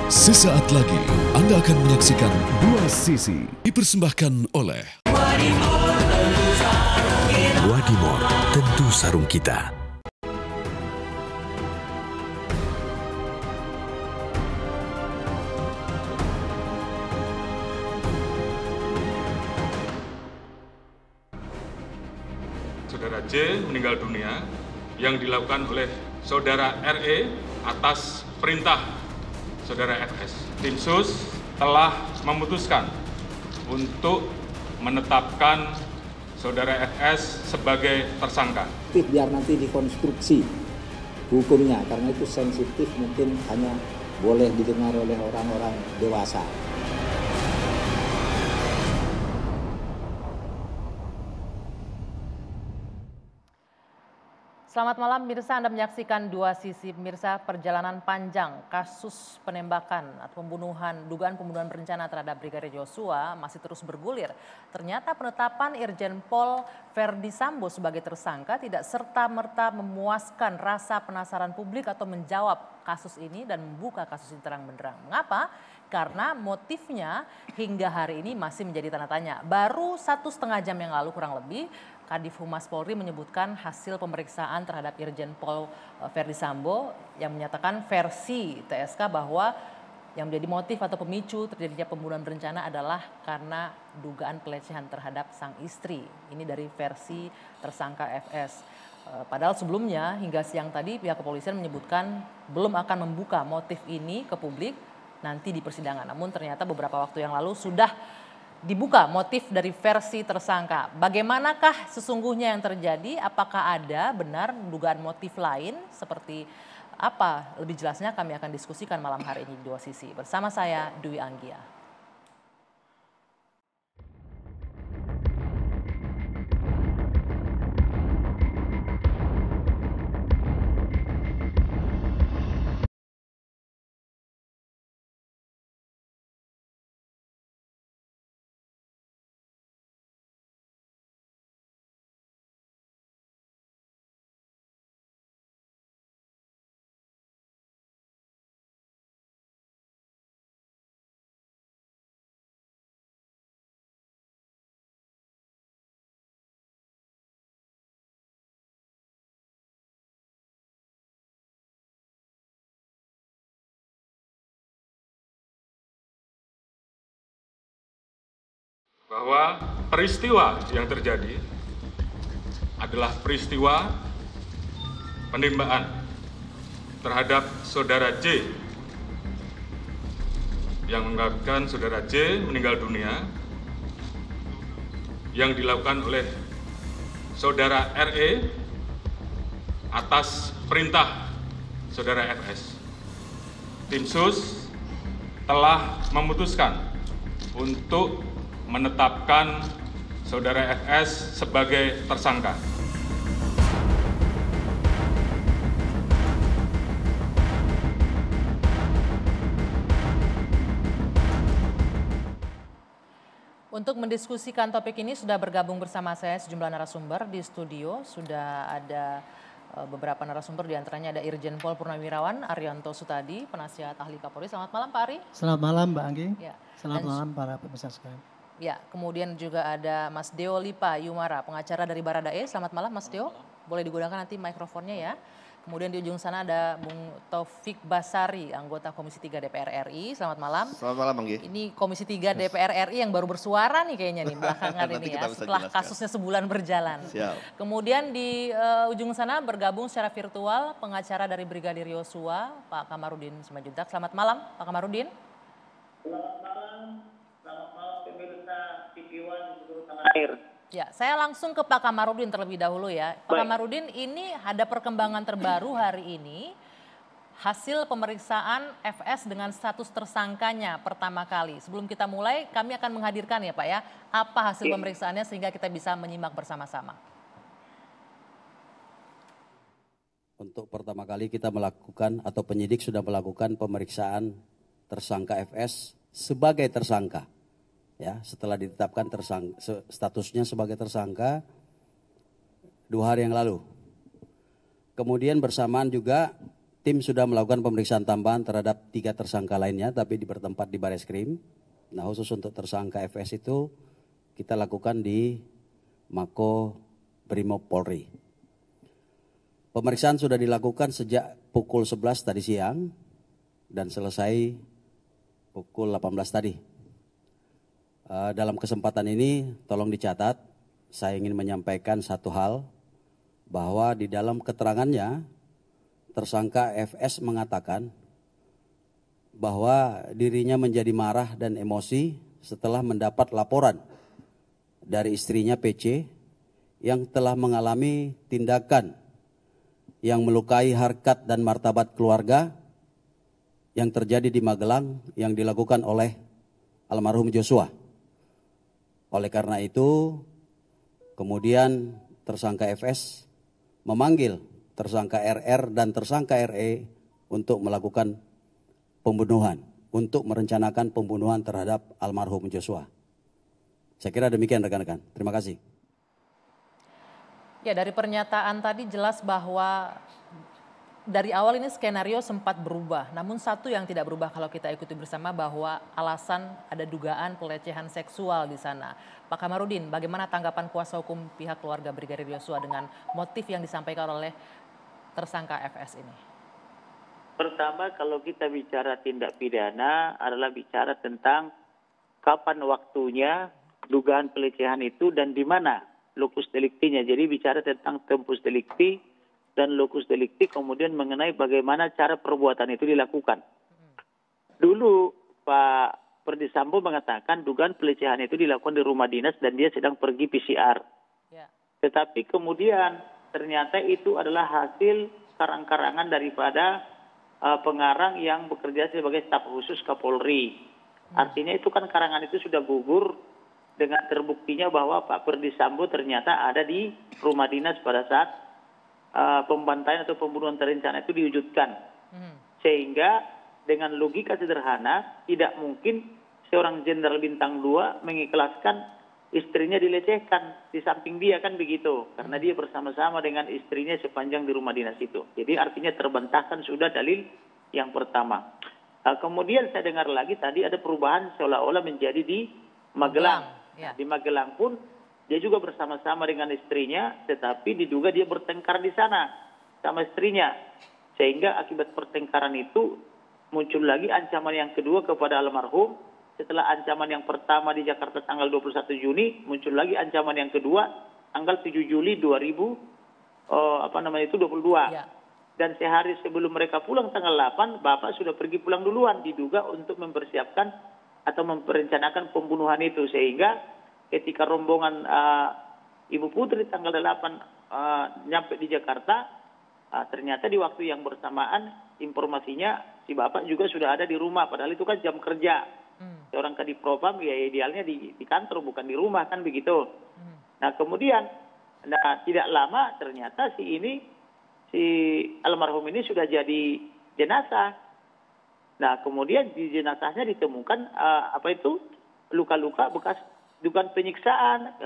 Sesaat lagi Anda akan menyaksikan Dua Sisi dipersembahkan oleh Wadimor, tentu sarung kita. Saudara J meninggal dunia yang dilakukan oleh Saudara RE atas perintah Saudara FS. Tim SUS telah memutuskan untuk menetapkan Saudara FS sebagai tersangka. Biar nanti dikonstruksi hukumnya, karena itu sensitif, mungkin hanya boleh didengar oleh orang-orang dewasa. Selamat malam pemirsa, Anda menyaksikan Dua Sisi. Pemirsa, perjalanan panjang kasus penembakan atau dugaan pembunuhan berencana terhadap Brigadir Yosua masih terus bergulir. Ternyata penetapan Irjen Pol Verdi Sambo sebagai tersangka tidak serta-merta memuaskan rasa penasaran publik atau menjawab kasus ini dan membuka kasus ini terang-benderang. Mengapa? Karena motifnya hingga hari ini masih menjadi tanda tanya. Baru 1,5 jam yang lalu kurang lebih, Kadif Humas Polri menyebutkan hasil pemeriksaan terhadap Irjen Pol Verdi Sambo yang menyatakan versi TSK bahwa yang menjadi motif atau pemicu terjadinya pembunuhan berencana adalah karena dugaan pelecehan terhadap sang istri. Ini dari versi tersangka FS. Padahal sebelumnya hingga siang tadi pihak kepolisian menyebutkan belum akan membuka motif ini ke publik nanti di persidangan. Namun ternyata beberapa waktu yang lalu sudah dibuka motif dari versi tersangka. Bagaimanakah sesungguhnya yang terjadi? Apakah ada benar dugaan motif lain? Seperti apa? Lebih jelasnya kami akan diskusikan malam hari ini di Dua Sisi. Bersama saya Dwi Anggia. Bahwa peristiwa yang terjadi adalah peristiwa penembakan terhadap Saudara J yang mengakibatkan Saudara J meninggal dunia yang dilakukan oleh Saudara RE atas perintah Saudara FS. Tim SUS telah memutuskan untuk menetapkan Saudara FS sebagai tersangka. Untuk mendiskusikan topik ini sudah bergabung bersama saya sejumlah narasumber di studio. Sudah ada beberapa narasumber, diantaranya ada Irjen Pol Purnawirawan Arianto Sutadi, penasihat ahli Kapolri. Selamat malam Pak Ari. Selamat malam Mbak Anggi. Ya. Selamat malam para pemirsa sekalian. Ya, kemudian juga ada Mas Deo Lipa Yumara, pengacara dari Baradae. Selamat malam Mas Deo, boleh digunakan nanti mikrofonnya ya. Kemudian di ujung sana ada Bung Taufik Basari, anggota Komisi 3 DPR RI. Selamat malam. Selamat malam Anggi. Ini Komisi 3 DPR RI yang baru bersuara nih kayaknya nih belakangan ini ya, setelah kasusnya sebulan berjalan. Siap. Kemudian di ujung sana bergabung secara virtual pengacara dari Brigadir Yosua, Pak Kamarudin Simanjuntak. Selamat malam Pak Kamarudin. Selamat malam pemirsa TV One di seluruh tanah air. Ya, saya langsung ke Pak Kamarudin terlebih dahulu ya. Pak Kamarudin, ini ada perkembangan terbaru hari ini. Hasil pemeriksaan FS dengan status tersangkanya pertama kali. Sebelum kita mulai, kami akan menghadirkan ya Pak ya, apa hasil pemeriksaannya sehingga kita bisa menyimak bersama-sama. Untuk pertama kali kita melakukan atau penyidik sudah melakukan pemeriksaan tersangka FS sebagai tersangka. Ya, setelah ditetapkan statusnya sebagai tersangka 2 hari yang lalu. Kemudian bersamaan juga tim sudah melakukan pemeriksaan tambahan terhadap 3 tersangka lainnya, tapi bertempat di Bareskrim. Nah, khusus untuk tersangka FS itu kita lakukan di Mako Brimob Polri. Pemeriksaan sudah dilakukan sejak pukul 11 tadi siang dan selesai pukul 18 tadi. Dalam kesempatan ini tolong dicatat, saya ingin menyampaikan satu hal, bahwa di dalam keterangannya tersangka FS mengatakan bahwa dirinya menjadi marah dan emosi setelah mendapat laporan dari istrinya PC yang telah mengalami tindakan yang melukai harkat dan martabat keluarga yang terjadi di Magelang yang dilakukan oleh almarhum Joshua. Oleh karena itu, kemudian tersangka FS memanggil tersangka RR dan tersangka RE untuk melakukan pembunuhan, untuk merencanakan pembunuhan terhadap almarhum Joshua. Saya kira demikian rekan-rekan. Terima kasih. Ya, dari pernyataan tadi jelas bahwa dari awal ini skenario sempat berubah. Namun satu yang tidak berubah kalau kita ikuti bersama bahwa alasan ada dugaan pelecehan seksual di sana. Pak Kamarudin, bagaimana tanggapan kuasa hukum pihak keluarga Brigadir Joshua dengan motif yang disampaikan oleh tersangka FS ini? Pertama, kalau kita bicara tindak pidana adalah bicara tentang kapan waktunya dugaan pelecehan itu dan di mana lokus deliktinya. Jadi bicara tentang tempus delikti dan lokus delikti, kemudian mengenai bagaimana cara perbuatan itu dilakukan. Dulu Pak Perdi Sambo mengatakan dugaan pelecehan itu dilakukan di rumah dinas dan dia sedang pergi PCR. Ya. Tetapi kemudian ternyata itu adalah hasil karang-karangan daripada pengarang yang bekerja sebagai staf khusus Kapolri. Artinya itu kan karangan itu sudah gugur dengan terbuktinya bahwa Pak Perdi Sambo ternyata ada di rumah dinas pada saat pembantaian atau pembunuhan terencana itu diwujudkan. Sehingga dengan logika sederhana tidak mungkin seorang jenderal bintang 2 mengikhlaskan istrinya dilecehkan di samping dia, kan begitu. Karena dia bersama-sama dengan istrinya sepanjang di rumah dinas itu. Jadi artinya terbantahkan sudah dalil yang pertama. Kemudian saya dengar lagi tadi ada perubahan seolah-olah menjadi di Magelang. Ya. Di Magelang pun dia juga bersama-sama dengan istrinya, tetapi diduga dia bertengkar di sana sama istrinya. Sehingga akibat pertengkaran itu muncul lagi ancaman yang kedua kepada almarhum. Setelah ancaman yang pertama di Jakarta tanggal 21 Juni, muncul lagi ancaman yang kedua tanggal 7 Juli 2022. Ya. Dan sehari sebelum mereka pulang tanggal 8, Bapak sudah pergi pulang duluan, diduga untuk mempersiapkan atau merencanakan pembunuhan itu. Sehingga ketika rombongan Ibu Putri tanggal 8 nyampe di Jakarta, ternyata di waktu yang bersamaan informasinya si Bapak juga sudah ada di rumah. Padahal itu kan jam kerja. Seorang Kadipropam ya idealnya di kantor bukan di rumah, kan begitu. Nah kemudian tidak lama ternyata si almarhum ini sudah jadi jenazah. Nah kemudian di jenazahnya ditemukan luka-luka bekas dugaan penyiksaan,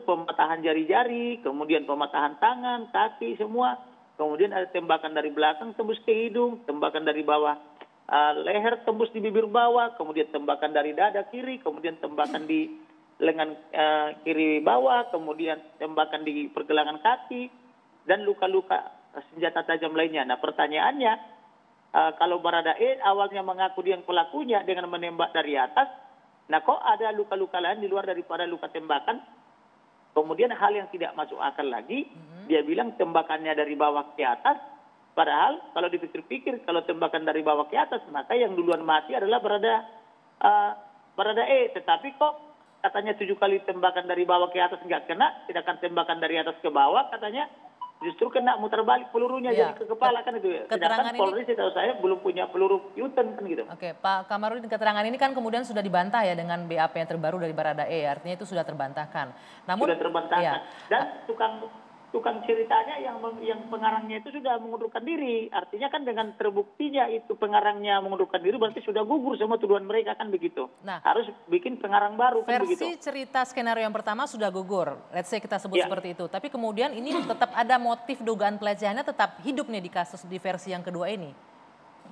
pematahan jari-jari, kemudian pematahan tangan, kaki semua. Kemudian ada tembakan dari belakang tembus ke hidung, tembakan dari bawah leher tembus di bibir bawah, kemudian tembakan dari dada kiri, kemudian tembakan di lengan kiri bawah, kemudian tembakan di pergelangan kaki, dan luka-luka senjata tajam lainnya. Nah pertanyaannya, kalau Baradae awalnya mengaku dia yang pelakunya dengan menembak dari atas, nah kok ada luka-luka lain di luar daripada luka tembakan? Kemudian hal yang tidak masuk akal lagi, dia bilang tembakannya dari bawah ke atas. Padahal kalau dipikir-pikir, kalau tembakan dari bawah ke atas, maka yang duluan mati adalah Baradae. Tetapi kok katanya 7 kali tembakan dari bawah ke atas nggak kena, sedangkan tembakan dari atas ke bawah katanya justru kena muter balik pelurunya jadi ke kepala, kan itu. Sedangkan Polri setahu saya belum punya peluru Yuten, kan gitu. Oke, Pak Kamarudin, keterangan ini kan kemudian sudah dibantah ya dengan BAP yang terbaru dari Baradae, artinya itu sudah terbantahkan. Namun sudah terbantahkan. Ya. Dan tukang tukang ceritanya yang pengarangnya itu sudah mengundurkan diri. Artinya kan dengan terbuktinya itu pengarangnya mengundurkan diri berarti sudah gugur semua tuduhan mereka kan begitu. Nah, harus bikin pengarang baru kan begitu. versi cerita skenario yang pertama sudah gugur, let's say kita sebut Ya. seperti itu. Tapi kemudian ini tetap ada motif dugaan pelecehannya tetap hidup nih di kasus di versi yang kedua ini.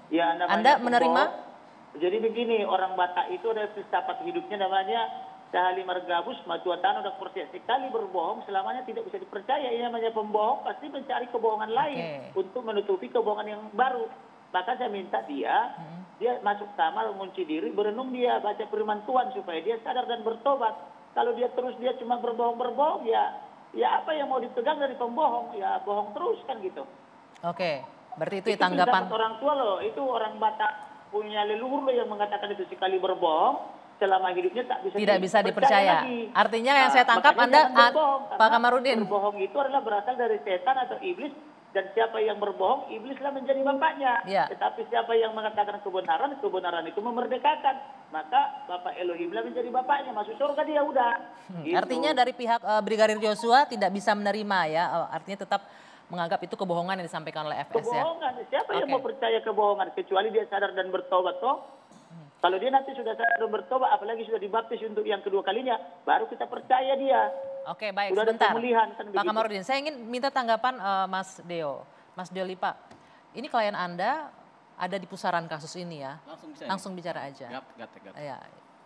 Ya, Anda menerima? Jadi begini, orang Batak itu ada filsafat hidupnya namanya Sahali Margabus, Matuatano dan percaya sekali berbohong selamanya tidak bisa dipercaya. Ini namanya pembohong pasti mencari kebohongan lain untuk menutupi kebohongan yang baru. Maka saya minta dia masuk kamar, mengunci diri, berenung dia, baca firman Tuhan supaya dia sadar dan bertobat. Kalau dia terus dia cuma berbohong-berbohong, ya apa yang mau dipegang dari pembohong? Ya bohong terus kan gitu. Oke, berarti itu, Itu tanggapan filsafat orang tua loh, itu orang Batak punya leluhur loh yang mengatakan itu sekali berbohong selama hidupnya tidak bisa dipercaya. lagi. Artinya yang saya tangkap Makanya Anda, jangan berbohong, Pak karena Kamarudin. Berbohong itu adalah berasal dari setan atau iblis, dan siapa yang berbohong, iblislah menjadi bapaknya. Ya. Tetapi siapa yang mengatakan kebenaran, kebenaran itu memerdekakan. Maka Bapak Elohimlah menjadi bapaknya, masuk surga dia udah. Gitu. Artinya dari pihak Brigadir Joshua tidak bisa menerima ya, artinya tetap menganggap itu kebohongan yang disampaikan oleh FS ya. Kebohongan, siapa yang mau percaya kebohongan kecuali dia sadar dan bertobat toh? Kalau dia nanti sudah sadar dan bertobat, apalagi sudah dibaptis untuk yang kedua kalinya, baru kita percaya dia. Oke, baik, Sudah ada sebentar. pemulihan, kan Pak begitu. Kamarudin, saya ingin minta tanggapan Mas Deo. Mas Deo Lipa, ini klien Anda ada di pusaran kasus ini ya? Langsung bicara aja. Ya,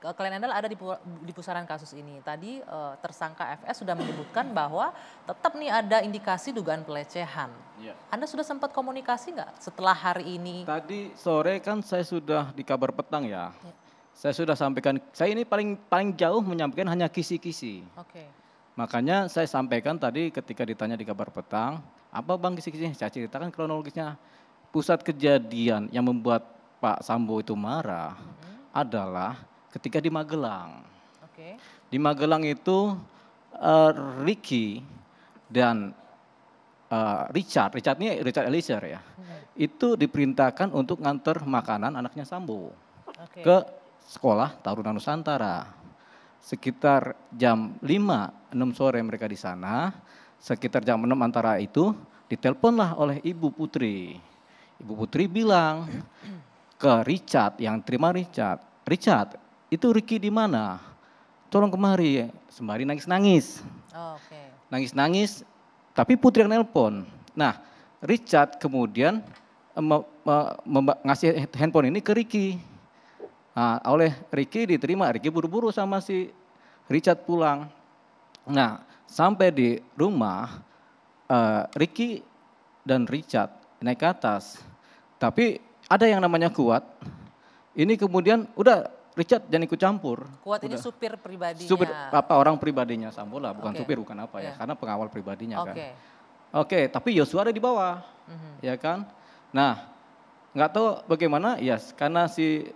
klien Anda ada di pusaran kasus ini. Tadi tersangka FS sudah menyebutkan bahwa tetap nih ada indikasi dugaan pelecehan. Ya. Anda sudah sempat komunikasi nggak setelah hari ini? Tadi sore kan saya sudah di kabar petang ya. Saya sudah sampaikan, saya ini paling jauh menyampaikan hanya kisi-kisi. Oke. Makanya saya sampaikan tadi ketika ditanya di kabar petang, apa bang kisi-kisi? Saya ceritakan kronologisnya. Pusat kejadian yang membuat Pak Sambo itu marah adalah ketika di Magelang. Oke. Di Magelang itu Ricky dan Richard Eliezer ya, itu diperintahkan untuk nganter makanan anaknya Sambo ke sekolah Taruna Nusantara. Sekitar jam 5-6 sore mereka di sana, sekitar jam 6 antara itu diteleponlah oleh Ibu Putri. Ibu Putri bilang ke Richard, yang terima Richard, itu Ricky di mana? Tolong kemari, sembari nangis-nangis. Nangis-nangis. Tapi Putri yang nelpon. Nah, Richard kemudian ngasih handphone ini ke Ricky. Nah, oleh Ricky diterima, Ricky buru-buru sama si Richard pulang. Nah, sampai di rumah, Ricky dan Richard naik ke atas. Tapi ada yang namanya Kuat. Ini kemudian udah Richard jangan ikut campur. Kuat ini supir pribadinya. Supir orang pribadinya Sambo lah, bukan supir, bukan apa ya, karena pengawal pribadinya kan. Oke, tapi Yosua ada di bawah, ya kan. Nah, nggak tahu bagaimana, ya karena si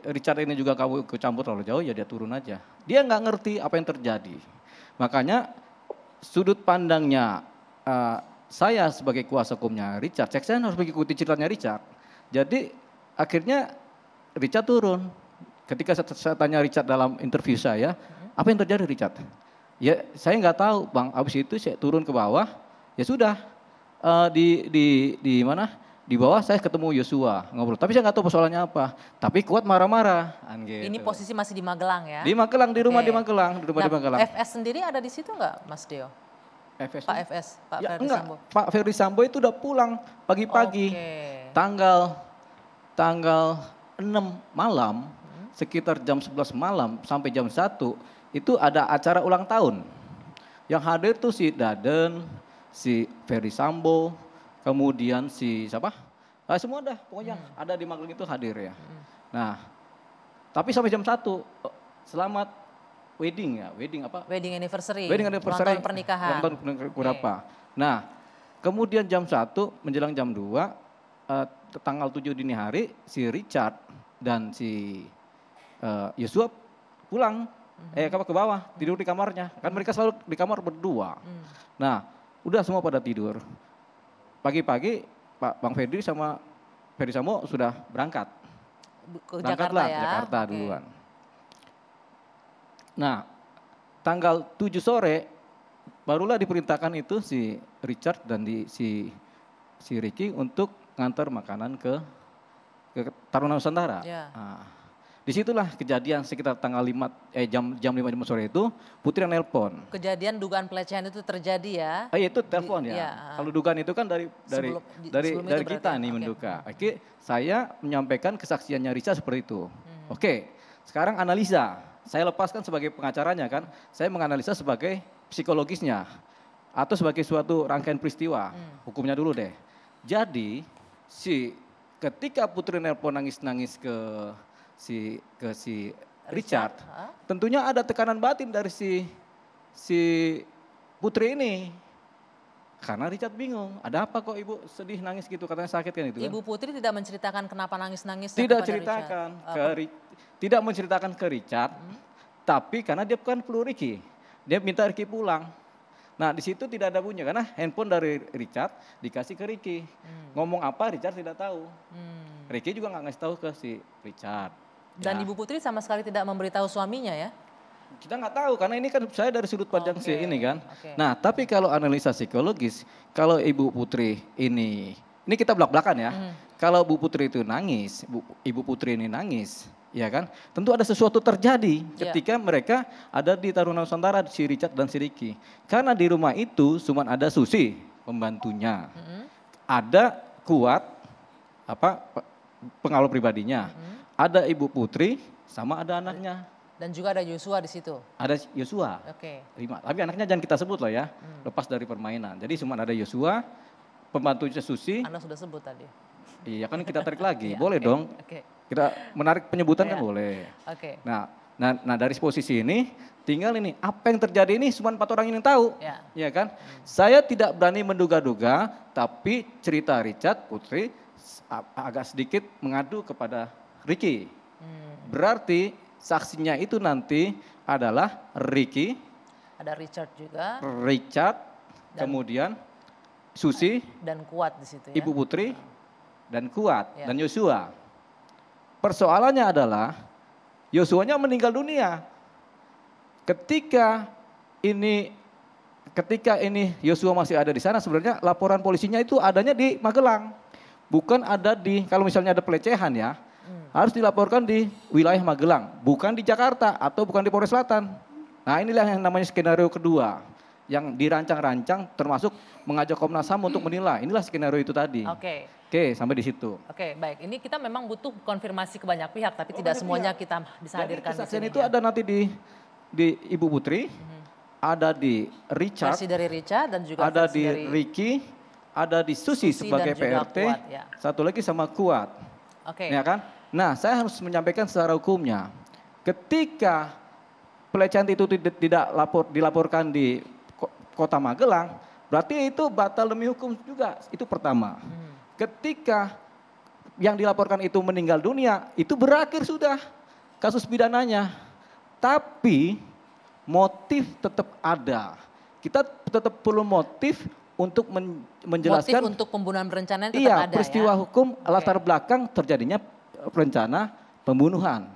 Richard ini juga kamu ikut campur terlalu jauh, ya dia turun aja. Dia nggak ngerti apa yang terjadi. Makanya sudut pandangnya saya sebagai kuasa hukumnya Richard, saya harus mengikuti ceritanya Richard. Jadi akhirnya Richard turun. Ketika saya tanya Richard dalam interview saya, apa yang terjadi Richard? Ya saya nggak tahu bang, habis itu saya turun ke bawah, ya sudah di mana? Di bawah saya ketemu Yosua ngobrol, tapi saya nggak tahu persoalannya apa. Tapi Kuat marah-marah. Gitu. Ini posisi masih di Magelang ya? Di Magelang, di rumah di Magelang. Di Magelang. FS sendiri ada di situ nggak Mas Deo? Pak FS, Pak ya, Ferdi Sambo? Pak Ferdi Sambo itu udah pulang pagi-pagi. Tanggal 6 malam, sekitar jam 11 malam sampai jam 1 itu ada acara ulang tahun. Yang hadir tuh si Daden, si Ferdi Sambo, kemudian si siapa? Semua dah pokoknya ada di Magelang itu hadir ya. Nah, tapi sampai jam 1 selamat wedding apa? Wedding anniversary. Wedding anniversary. Ulang tahun pernikahan. Ulang tahun berapa? Nah, kemudian jam 1 menjelang jam 2 tanggal 7 dini hari si Richard dan si Yosua pulang ke bawah, tidur di kamarnya. Kan mereka selalu di kamar berdua. Nah, udah semua pada tidur. Pagi-pagi Bang Ferdi sama Ferdi Sambo sudah berangkat. Jakarta ya. Jakarta duluan. Nah, tanggal 7 sore barulah diperintahkan itu si Richard dan si Ricky untuk ngantar makanan ke Taruna Nusantara. Ya. Nah, disitulah kejadian sekitar tanggal jam 5 sore itu Putri nelpon. Kejadian dugaan pelecehan itu terjadi ya? Itu telepon ya. Iya. Kalau dugaan itu kan dari kita nih menduga. Oke, saya menyampaikan kesaksiannya Risa seperti itu. Oke, sekarang analisa. Saya lepaskan sebagai pengacaranya kan. Saya menganalisa sebagai psikologisnya atau sebagai suatu rangkaian peristiwa. Hukumnya dulu deh. Jadi ketika Putri nelpon nangis-nangis ke si Richard, tentunya ada tekanan batin dari si Putri ini. Karena Richard bingung, ada apa kok ibu sedih nangis gitu, katanya sakit kan itu. Ibu Putri tidak menceritakan kenapa nangis-nangis? Tidak ceritakan, tidak menceritakan ke Richard, tapi karena dia bukan perlu Ricky, dia minta Ricky pulang. Nah di situ tidak ada bunyi karena handphone dari Richard dikasih ke Ricky. Ngomong apa Richard tidak tahu. Ricky juga nggak ngasih tahu ke si Richard. Dan Ibu Putri sama sekali tidak memberitahu suaminya ya? Kita nggak tahu karena ini kan saya dari sudut pandang si ini kan. Nah tapi kalau analisa psikologis, kalau Ibu Putri ini kita belak-belakan ya. Kalau Bu Putri itu nangis, Ibu Putri ini nangis, ya kan? Tentu ada sesuatu terjadi ketika mereka ada di Taruna Nusantara, si Richard dan si Ricky. Karena di rumah itu cuma ada Susi, pembantunya. Ada Kuat, pengawal pribadinya. Ada Ibu Putri, sama ada anaknya. Dan juga ada Yosua di situ? Ada Yosua. Oke. Tapi anaknya jangan kita sebut lah ya, lepas dari permainan. Jadi cuma ada Yosua, pembantunya Susi. Anda sudah sebut tadi. Iya kan kita tarik lagi, boleh dong. Kita menarik penyebutan kan boleh. Nah dari posisi ini tinggal ini apa yang terjadi ini cuma 4 orang ini yang tahu, ya kan? Saya tidak berani menduga-duga, tapi cerita Richard Putri agak sedikit mengadu kepada Ricky. Berarti saksinya itu nanti adalah Ricky. Ada Richard juga. Richard, kemudian Susi. Dan Kuat di situ ya. Ibu Putri dan Kuat dan Yosua. Persoalannya adalah Yosuanya meninggal dunia. Ketika ini Yosua masih ada di sana, sebenarnya laporan polisinya itu adanya di Magelang. Bukan ada kalau misalnya ada pelecehan ya, harus dilaporkan di wilayah Magelang, bukan di Jakarta atau bukan di Polres Selatan. Nah inilah yang namanya skenario kedua, yang dirancang-rancang termasuk mengajak Komnas HAM untuk menilai. Inilah skenario itu tadi. Oke, sampai di situ. Oke, baik. Ini kita memang butuh konfirmasi ke banyak pihak, tapi tidak semuanya kita bisa hadirkan di sini. Kesaksian itu ada nanti di Ibu Putri, ada di Richard, versi dari Richard dan juga ada di dari Ricky, ada di Susi sebagai PRT, Kuat, satu lagi sama Kuat. Ya kan? Nah, saya harus menyampaikan secara hukumnya. Ketika pelecehan itu tidak dilaporkan di Kota Magelang, berarti itu batal demi hukum juga. Itu pertama. Ketika yang dilaporkan itu meninggal dunia, itu berakhir sudah kasus pidananya. Tapi motif tetap ada. Kita tetap perlu motif untuk menjelaskan. Motif untuk pembunuhan berencana tetap ada peristiwa hukum latar belakang terjadinya rencana pembunuhan.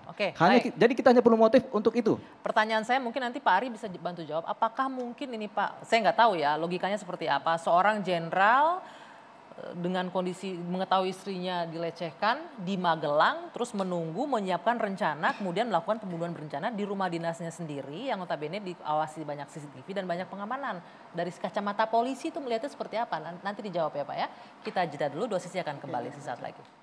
Jadi kita hanya perlu motif untuk itu. Pertanyaan saya mungkin nanti Pak Ari bisa bantu jawab. Apakah mungkin ini Pak, saya nggak tahu ya logikanya seperti apa. Seorang jenderal dengan kondisi mengetahui istrinya dilecehkan di Magelang, terus menunggu menyiapkan rencana, kemudian melakukan pembunuhan berencana di rumah dinasnya sendiri yang notabene diawasi banyak CCTV dan banyak pengamanan. Dari kacamata polisi itu melihatnya seperti apa? Nanti dijawab ya Pak ya. Kita jeda dulu, 2 sisi akan kembali sesaat lagi.